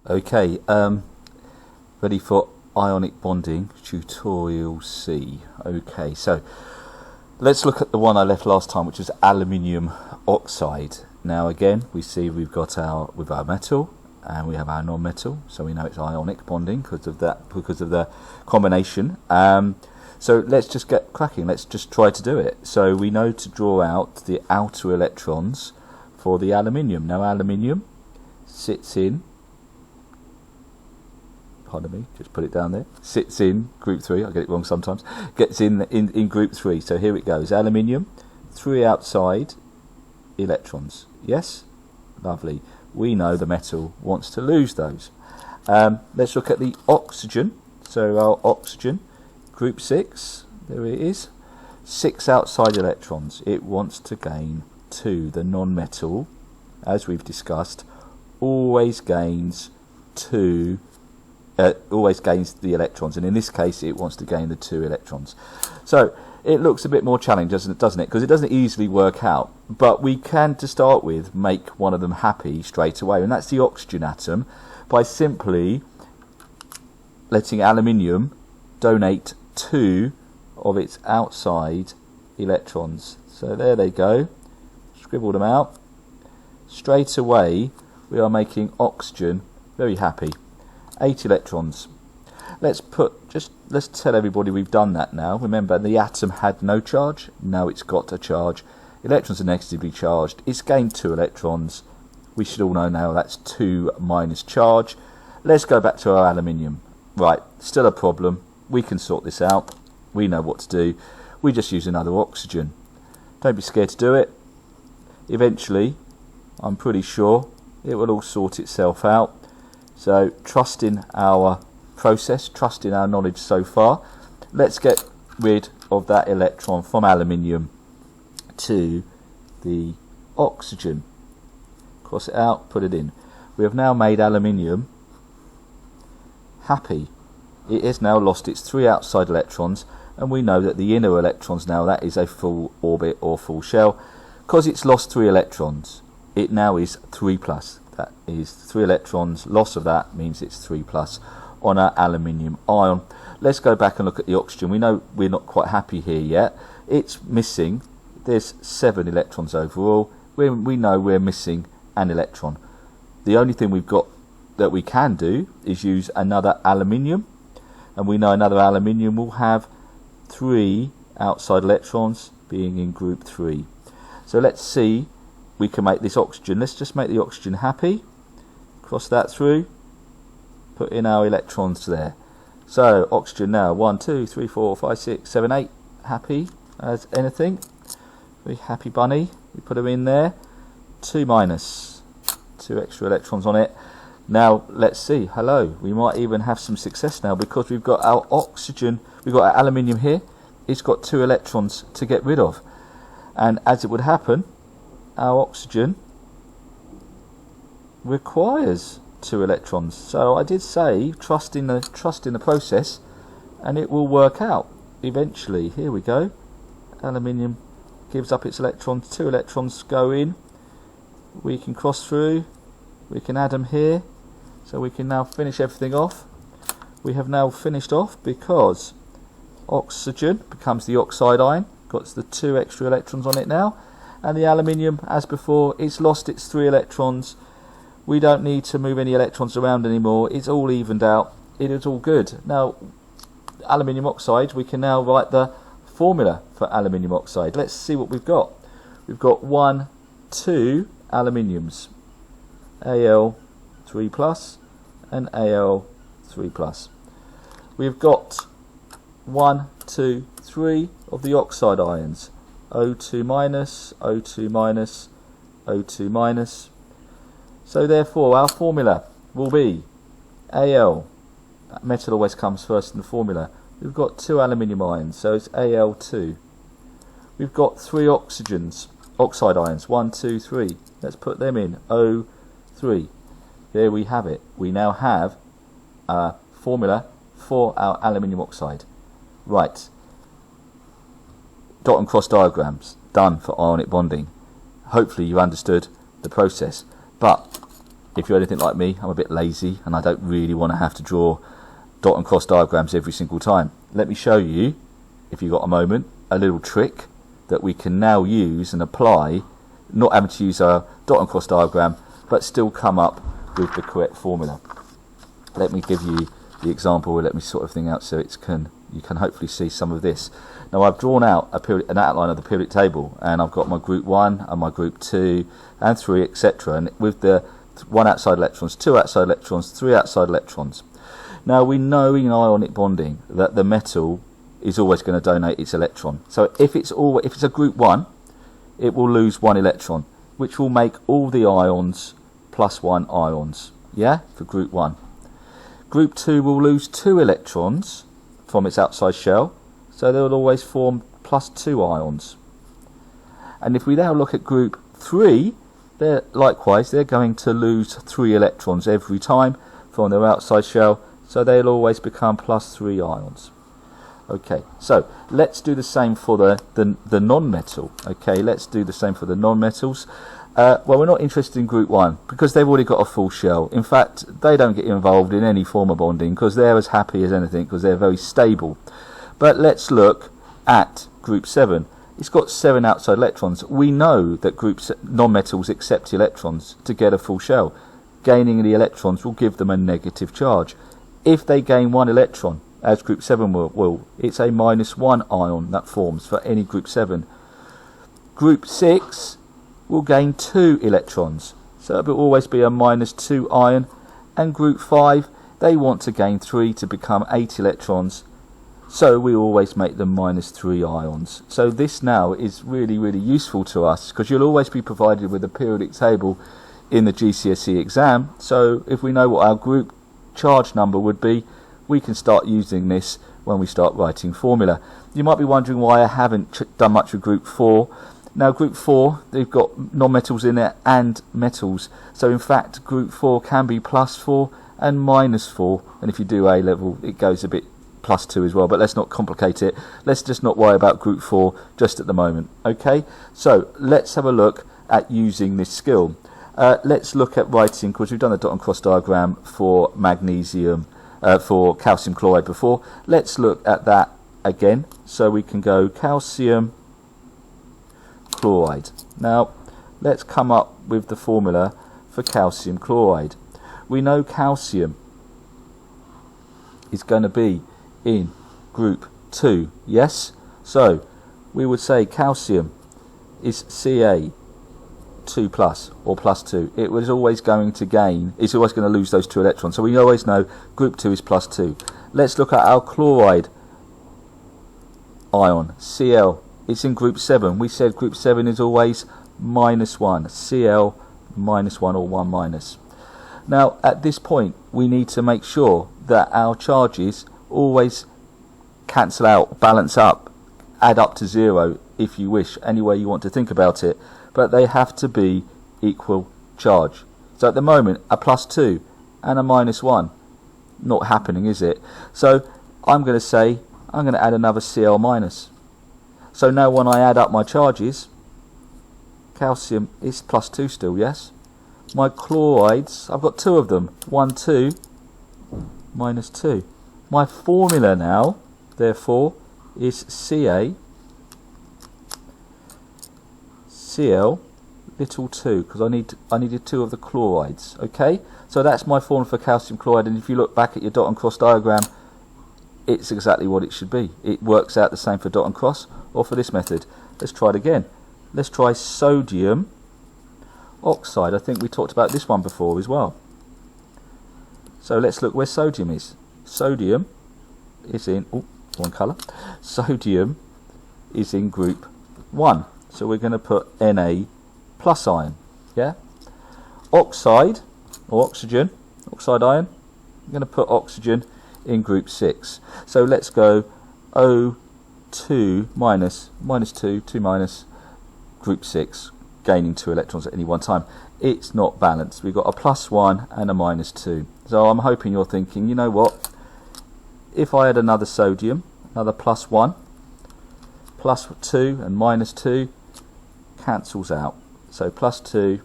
Okay, ready for ionic bonding tutorial C. Okay, so let's look at the one I left last time, which was aluminium oxide. Now again, we see we've got our metal and we have our non-metal, so we know it's ionic bonding because of the combination. So let's just get cracking. Let's just try to do it. So we know to draw out the outer electrons for the aluminium. Now aluminium sits in, pardon me, just put it down there, sits in group 3, I get it wrong sometimes, gets in group 3. So here it goes, aluminium, 3 outside electrons. Yes? Lovely. We know the metal wants to lose those. Let's look at the oxygen. So our oxygen, group 6, there it is, 6 outside electrons. It wants to gain 2. The non-metal, as we've discussed, always gains 2. Always gains the electrons, and in this case it wants to gain the 2 electrons. So it looks a bit more challenging, doesn't it? Because it doesn't easily work out, but we can, to start with, make one of them happy straight away, and that's the oxygen atom, by simply letting aluminium donate 2 of its outside electrons. So there they go, scribble them out. Straight away we are making oxygen very happy. 8 electrons. Let's tell everybody we've done that now. Remember, the atom had no charge. Now it's got a charge. Electrons are negatively charged. It's gained 2 electrons. We should all know now that's 2 minus charge. Let's go back to our aluminium. Right, still a problem. We can sort this out. We know what to do. We just use another oxygen. Don't be scared to do it. Eventually, I'm pretty sure it will all sort itself out. So trust in our process, trust in our knowledge so far. Let's get rid of that electron from aluminium to the oxygen. Cross it out, put it in. We have now made aluminium happy. It has now lost its 3 outside electrons, and we know that the inner electrons now, that is a full orbit or full shell. Because it's lost 3 electrons, it now is 3 plus. That is 3 electrons. Loss of that means it's 3 plus on our aluminium ion. Let's go back and look at the oxygen. We know we're not quite happy here yet. It's missing, there's 7 electrons overall. We know we're missing an electron. The only thing we've got that we can do is use another aluminium, and we know another aluminium will have 3 outside electrons, being in group 3. So let's see, we can make this oxygen. Let's just make the oxygen happy. Cross that through. Put in our electrons there. So oxygen now, 1, 2, 3, 4, 5, 6, 7, 8. Happy as anything. Very happy bunny. We put them in there. 2 minus. 2 extra electrons on it. Now let's see. Hello. We might even have some success now, because we've got our oxygen. We've got our aluminium here. It's got 2 electrons to get rid of. And as it would happen, our oxygen requires 2 electrons. So I did say trust in the process, and it will work out eventually. Here we go. Aluminium gives up its electrons. 2 electrons go in. We can cross through. We can add them here. So we can now finish everything off. We have now finished off because oxygen becomes the oxide ion. Got the 2 extra electrons on it now. And the aluminium, as before, it's lost its 3 electrons. We don't need to move any electrons around anymore. It's all evened out. It is all good. Now, aluminium oxide, we can now write the formula for aluminium oxide. Let's see what we've got. We've got 2 aluminiums, Al3 plus and Al3 plus. We've got 1, 2, 3 of the oxide ions. O2 minus, O2 minus, O2 minus. So therefore our formula will be Al. That metal always comes first in the formula. We've got 2 aluminium ions, so it's Al2. We've got 3 oxide ions, 1, 2, 3. Let's put them in, O3. There we have it. We now have a formula for our aluminium oxide. Right. Dot and cross diagrams done for ionic bonding. Hopefully you understood the process, but if you're anything like me, I'm a bit lazy and I don't really want to have to draw dot and cross diagrams every single time. Let me show you, if you've got a moment, a little trick that we can now use and apply, not having to use a dot and cross diagram, but still come up with the correct formula. Let me give you the example, let me sort of thing out so you can hopefully see some of this. Now I've drawn out an outline of the periodic table, and I've got my group 1 and my group 2 and 3, etc. And with the 1 outside electrons, 2 outside electrons, 3 outside electrons. Now we know in ionic bonding that the metal is always going to donate its electron. So if it's a group 1, it will lose 1 electron, which will make all the ions +1 ions, yeah, for group 1. Group 2 will lose 2 electrons from its outside shell, so they will always form +2 ions. And if we now look at group 3, they're going to lose 3 electrons every time from their outside shell, so they'll always become +3 ions. Okay, so let's do the same for the non-metal. Okay, let's do the same for the non-metals. Well, we're not interested in group 1 because they've already got a full shell. In fact, they don't get involved in any form of bonding because they're as happy as anything because they're very stable. But let's look at group 7. It's got 7 outside electrons. We know that non-metals accept electrons to get a full shell. Gaining the electrons will give them a negative charge. If they gain 1 electron, as group 7 will, it's a -1 ion that forms for any group 7. Group 6 will gain 2 electrons, so it will always be a -2 ion. And group 5, they want to gain 3 to become 8 electrons, so we always make them -3 ions. So this now is really, really useful to us because you'll always be provided with a periodic table in the GCSE exam. So if we know what our group charge number would be, we can start using this when we start writing formula. You might be wondering why I haven't done much with group 4. Now group 4, they've got non-metals in it and metals, so in fact group 4 can be +4 and -4, and if you do A level it goes a bit +2 as well, but let's not complicate it. Let's just not worry about group 4 just at the moment. Okay, so let's have a look at using this skill. Let's look at writing, because we've done the dot and cross diagram for magnesium, for calcium chloride before. Let's look at that again, so we can go calcium chloride. Now let's come up with the formula for calcium chloride. We know calcium is going to be in group 2, yes? So we would say calcium is Ca2+ or +2. It was always going to gain, it's always going to lose those 2 electrons, so we always know group 2 is +2. Let's look at our chloride ion, Cl. It's in group 7. We said group 7 is always -1, Cl -1 or 1-. Now at this point we need to make sure that our charges always cancel out, balance up, add up to 0 if you wish, any way you want to think about it, but they have to be equal charge. So at the moment a +2 and a -1, not happening, is it? So I'm going to say I'm going to add another Cl-. So now when I add up my charges, calcium is +2 still, yes? My chlorides, I've got 2 of them, 1, 2, -2. My formula now, therefore, is Ca, Cl, little 2, because I needed 2 of the chlorides, okay? So that's my formula for calcium chloride, and if you look back at your dot and cross diagram, it's exactly what it should be. It works out the same for dot and cross or for this method. Let's try it again. Let's try sodium oxide. I think we talked about this one before as well. So let's look where sodium is. Sodium is in, one colour. Sodium is in group 1. So we're going to put Na+ ion. Yeah? Oxide, or oxygen, oxide ion, I'm going to put oxygen in group 6. So let's go O2 -2, 2-, group 6, gaining 2 electrons at any one time. It's not balanced. We've got a +1 and a -2. So I'm hoping you're thinking, you know what, if I had another sodium, another +1, +2 and -2 cancels out. So +2,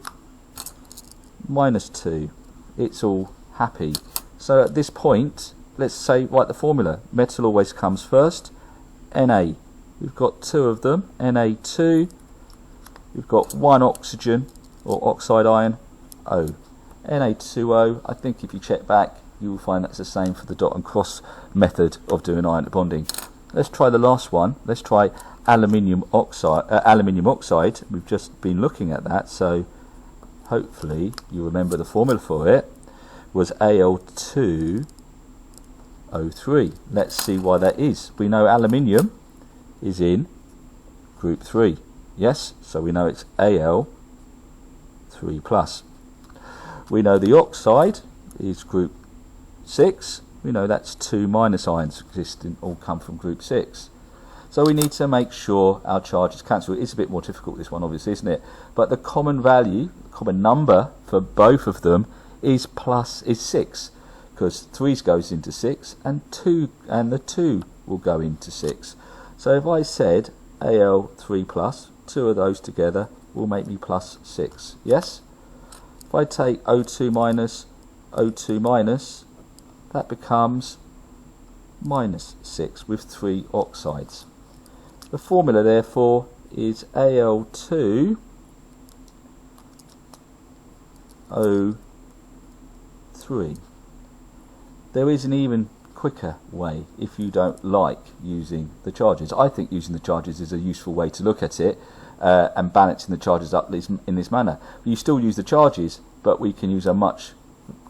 -2, it's all happy. So at this point, let's say, write the formula. Metal always comes first. Na, we've got 2 of them, Na2, we've got 1 oxygen, or oxide ion, O. Na2O, I think if you check back, you will find that's the same for the dot and cross method of doing ionic bonding. Let's try the last one. Let's try aluminium oxide. We've just been looking at that, so hopefully you remember the formula for it was Al2O3. Let's see why that is. We know aluminium is in group 3. Yes, so we know it's Al3+. We know the oxide is group 6. We know that's 2 minus ions existing, all come from group 6. So we need to make sure our charges cancel. It's a bit more difficult, this one, obviously, isn't it? But the common value, common number for both of them is 6, because 3 goes into 6 and the 2 will go into 6. So if I said Al3+, 2 of those together will make me +6. Yes? If I take O2 minus, that becomes -6 with 3 oxides. The formula therefore is Al2O3. There is an even quicker way if you don't like using the charges. I think using the charges is a useful way to look at it and balancing the charges up in this manner. You still use the charges, but we can use a much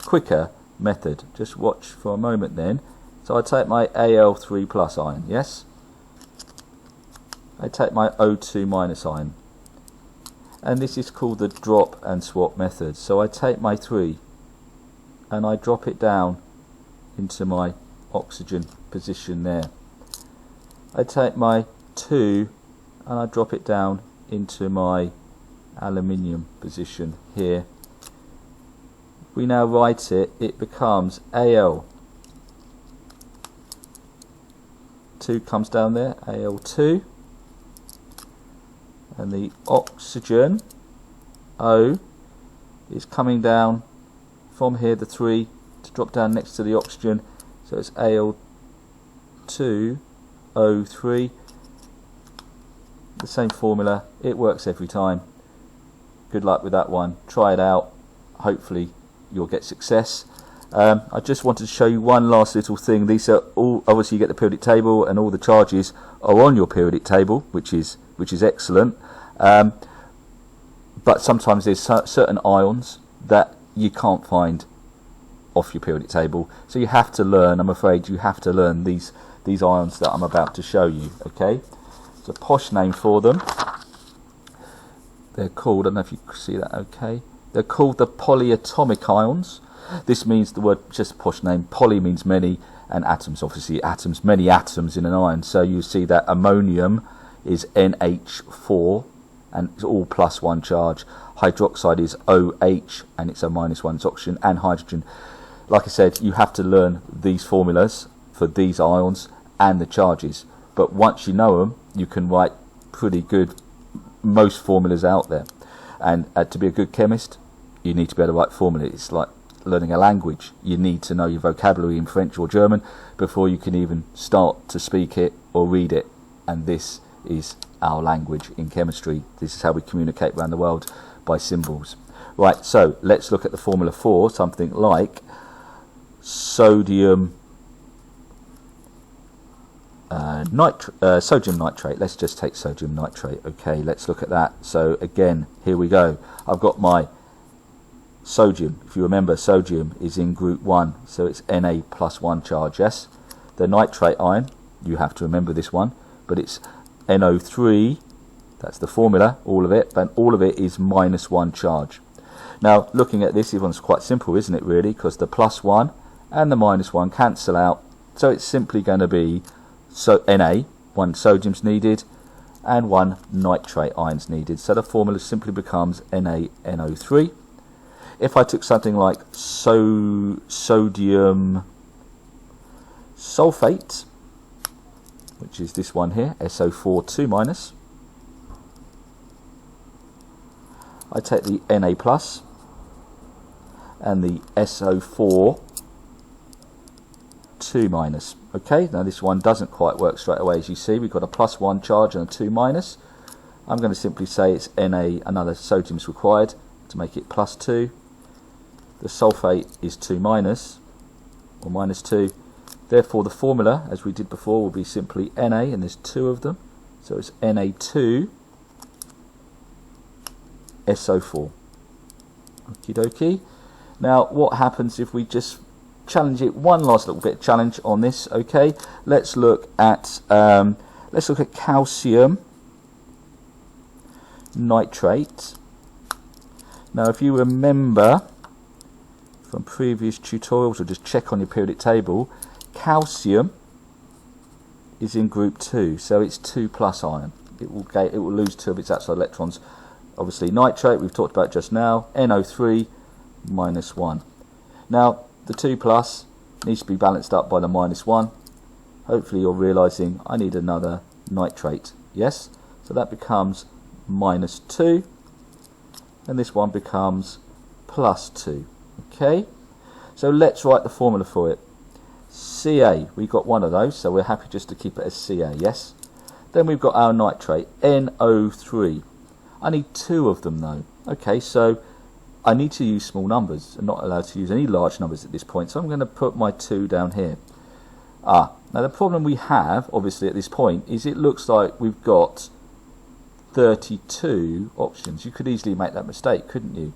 quicker method. Just watch for a moment then. So I take my Al3+ ion, yes? I take my O2 minus ion. And this is called the drop and swap method. So I take my 3 and I drop it down into my oxygen position there. I take my 2 and I drop it down into my aluminium position here. We now write it, it becomes Al. 2 comes down there, Al2, and the oxygen O is coming down from here, the 3 to drop down next to the oxygen, so it's Al2O3. The same formula, it works every time. Good luck with that one, try it out, hopefully you'll get success. I just wanted to show you one last little thing. These are all, obviously you get the periodic table and all the charges are on your periodic table, which is excellent. But sometimes there's certain ions that you can't find off your periodic table, so you have to learn, I'm afraid you have to learn these ions that I'm about to show you. Okay, it's a posh name for them. They're called, I don't know if you can see that, okay, they're called the polyatomic ions. This means the word, just a posh name, poly means many, and atoms, obviously atoms, many atoms in an ion. So you see that ammonium is NH4 and it's all +1 charge. Hydroxide is OH and it's a -1, it's oxygen, and hydrogen. Like I said, you have to learn these formulas for these ions and the charges. But once you know them, you can write pretty good most formulas out there. And to be a good chemist, you need to be able to write formula. It's like learning a language. You need to know your vocabulary in French or German before you can even start to speak it or read it. And this is our language in chemistry. This is how we communicate around the world, by symbols. Right, so let's look at the formula for something like sodium sodium nitrate. Let's just take sodium nitrate. Okay, let's look at that. So again, here we go. I've got my sodium. If you remember, sodium is in group 1, so it's Na+1 charge, yes? The nitrate ion, you have to remember this one, but it's NO3, that's the formula, all of it, but all of it is -1 charge. Now, looking at this one's quite simple, isn't it, really? Because the +1 and the -1 cancel out, so it's simply going to be Na, 1 sodium's needed, and 1 nitrate ion's needed. So the formula simply becomes NaNO3. If I took something like sodium sulfate, which is this one here, SO4 2-, I take the Na+, and the SO4 2 minus. Okay, now this one doesn't quite work straight away. As you see, we've got a +1 charge and a 2 minus. I'm going to simply say it's Na, another sodium is required to make it +2. The sulfate is 2 minus, or -2. Therefore the formula, as we did before, will be simply Na, and there's 2 of them. So it's Na2 SO4. Okie dokie. Now what happens if we just challenge it, one last little bit of challenge on this? Okay, let's look at calcium nitrate. Now if you remember from previous tutorials, or just check on your periodic table, calcium is in group 2, so it's 2+ ion. It will lose 2 of its outside electrons. Obviously nitrate we've talked about just now, NO3 -1. Now the 2+ needs to be balanced up by the -1. Hopefully you're realizing I need another nitrate. Yes, so that becomes -2, and this one becomes +2. Okay, so let's write the formula for it. Ca, we've got one of those, so we're happy just to keep it as Ca. Yes, then we've got our nitrate, NO3. I need 2 of them though. Okay, so I need to use small numbers. I'm not allowed to use any large numbers at this point, so I'm going to put my 2 down here. Now the problem we have obviously at this point is it looks like we've got 32 options. You could easily make that mistake, couldn't you?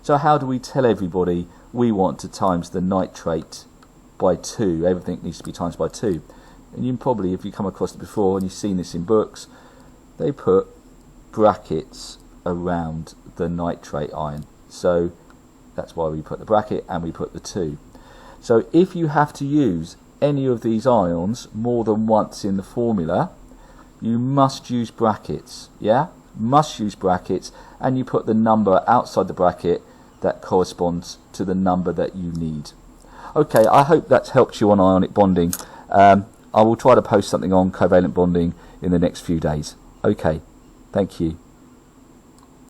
So how do we tell everybody we want to times the nitrate by 2? Everything needs to be times by 2. And you probably, if you come across it before and you've seen this in books, they put brackets around the nitrate ion. So that's why we put the bracket and we put the 2. So if you have to use any of these ions more than once in the formula, you must use brackets. Yeah, must use brackets, and you put the number outside the bracket that corresponds to the number that you need. Okay, I hope that's helped you on ionic bonding. I will try to post something on covalent bonding in the next few days. Okay, thank you.